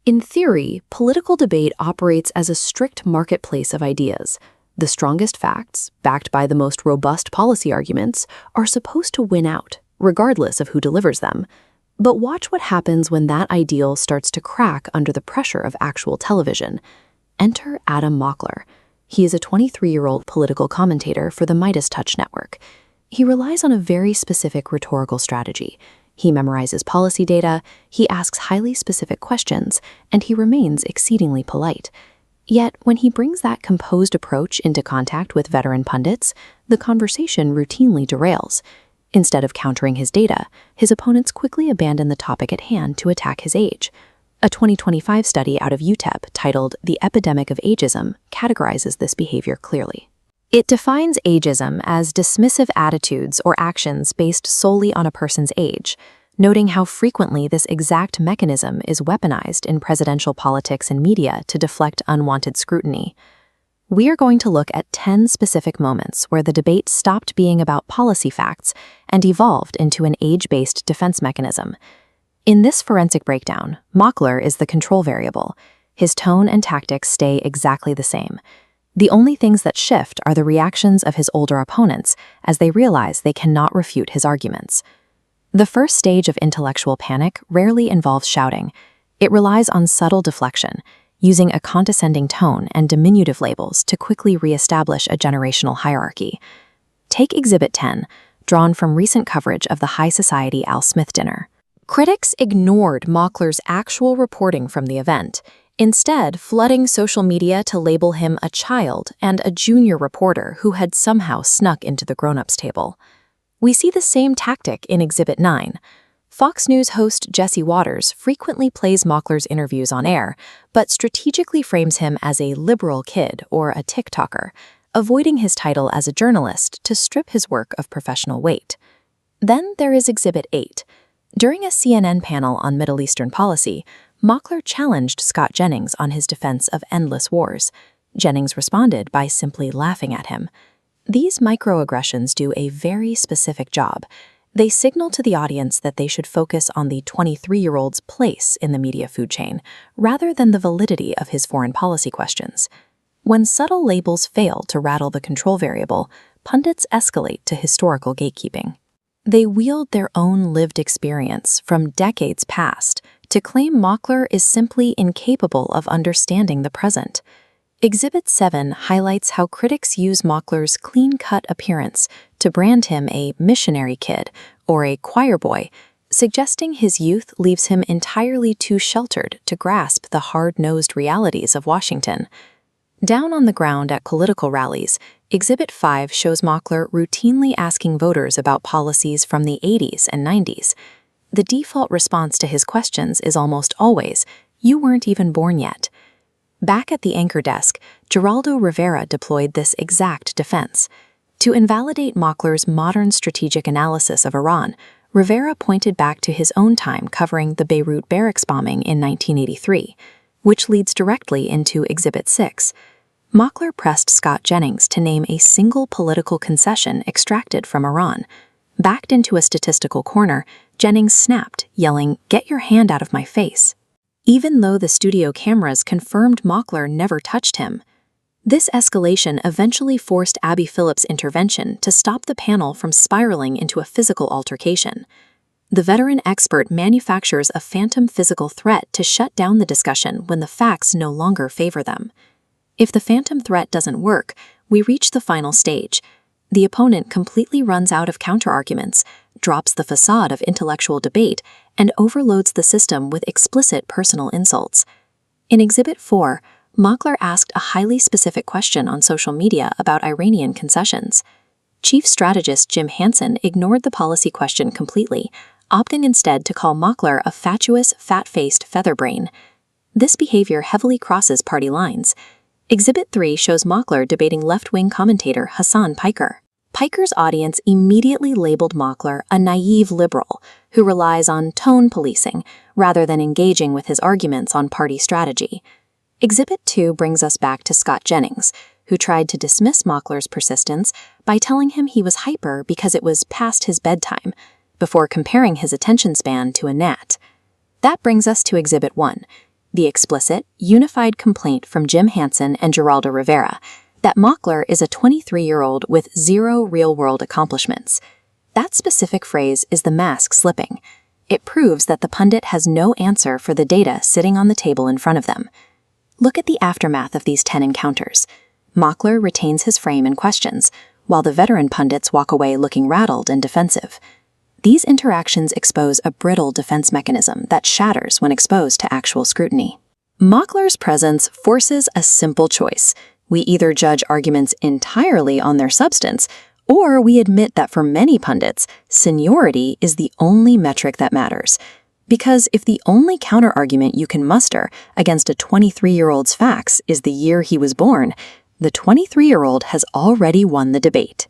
In theory, political debate operates as a strict marketplace of ideas. The strongest facts, backed by the most robust policy arguments, are supposed to win out, regardless of who delivers them. But watch what happens when that ideal starts to crack under the pressure of actual television. Enter Adam Mockler. He is a 23-year-old political commentator for the Midas Touch network. He relies on a very specific rhetorical strategy. He memorizes policy data, he asks highly specific questions, and he remains exceedingly polite. Yet, when he brings that composed approach into contact with veteran pundits, the conversation routinely derails. Instead of countering his data, his opponents quickly abandon the topic at hand to attack his age. A 2025 study out of UTEP titled The Epidemic of Ageism categorizes this behavior clearly. It defines ageism as dismissive attitudes or actions based solely on a person's age, noting how frequently this exact mechanism is weaponized in presidential politics and media to deflect unwanted scrutiny. We are going to look at 10 specific moments where the debate stopped being about policy facts and evolved into an age-based defense mechanism. In this forensic breakdown, Mockler is the control variable. His tone and tactics stay exactly the same. The only things that shift are the reactions of his older opponents as they realize they cannot refute his arguments. The first stage of intellectual panic rarely involves shouting. It relies on subtle deflection, using a condescending tone and diminutive labels to quickly reestablish a generational hierarchy. Take Exhibit 10, drawn from recent coverage of the high society Al Smith dinner. Critics ignored Mockler's actual reporting from the event, instead flooding social media to label him a child and a junior reporter who had somehow snuck into the grown-ups table. We see the same tactic in Exhibit 9. Fox News host Jesse Waters frequently plays Mockler's interviews on air, but strategically frames him as a liberal kid or a TikToker, avoiding his title as a journalist to strip his work of professional weight. Then there is Exhibit 8. During a CNN panel on Middle Eastern policy, Mockler challenged Scott Jennings on his defense of endless wars. Jennings responded by simply laughing at him. These microaggressions do a very specific job. They signal to the audience that they should focus on the 23-year-old's place in the media food chain, rather than the validity of his foreign policy questions. When subtle labels fail to rattle the control variable, pundits escalate to historical gatekeeping. They wield their own lived experience from decades past to claim Mockler is simply incapable of understanding the present. Exhibit 7 highlights how critics use Mockler's clean-cut appearance to brand him a missionary kid or a choir boy, suggesting his youth leaves him entirely too sheltered to grasp the hard-nosed realities of Washington. Down on the ground at political rallies, Exhibit 5 shows Mockler routinely asking voters about policies from the 80s and 90s. The default response to his questions is almost always, "You weren't even born yet." Back at the anchor desk, Geraldo Rivera deployed this exact defense. To invalidate Mockler's modern strategic analysis of Iran, Rivera pointed back to his own time covering the Beirut barracks bombing in 1983, which leads directly into Exhibit 6. Mockler pressed Scott Jennings to name a single political concession extracted from Iran. Backed into a statistical corner, Jennings snapped, yelling, "Get your hand out of my face," even though the studio cameras confirmed Mockler never touched him. This escalation eventually forced Abby Phillips' intervention to stop the panel from spiraling into a physical altercation. The veteran expert manufactures a phantom physical threat to shut down the discussion when the facts no longer favor them. If the phantom threat doesn't work, we reach the final stage. The opponent completely runs out of counterarguments, drops the facade of intellectual debate, and overloads the system with explicit personal insults. In Exhibit 4, Mockler asked a highly specific question on social media about Iranian concessions. Chief strategist Jim Hansen ignored the policy question completely, opting instead to call Mockler a fatuous, fat-faced featherbrain. This behavior heavily crosses party lines. Exhibit 3 shows Mockler debating left-wing commentator Hassan Piker. Piker's audience immediately labeled Mockler a naive liberal who relies on tone policing rather than engaging with his arguments on party strategy. Exhibit 2 brings us back to Scott Jennings, who tried to dismiss Mockler's persistence by telling him he was hyper because it was past his bedtime, before comparing his attention span to a gnat. That brings us to Exhibit 1, the explicit, unified complaint from Jim Hansen and Geraldo Rivera that Mockler is a 23-year-old with zero real-world accomplishments. That specific phrase is the mask slipping. It proves that the pundit has no answer for the data sitting on the table in front of them. Look at the aftermath of these 10 encounters. Mockler retains his frame and questions, while the veteran pundits walk away looking rattled and defensive. These interactions expose a brittle defense mechanism that shatters when exposed to actual scrutiny. Mockler's presence forces a simple choice. We either judge arguments entirely on their substance, or we admit that for many pundits, seniority is the only metric that matters. Because if the only counterargument you can muster against a 23-year-old's facts is the year he was born, the 23-year-old has already won the debate.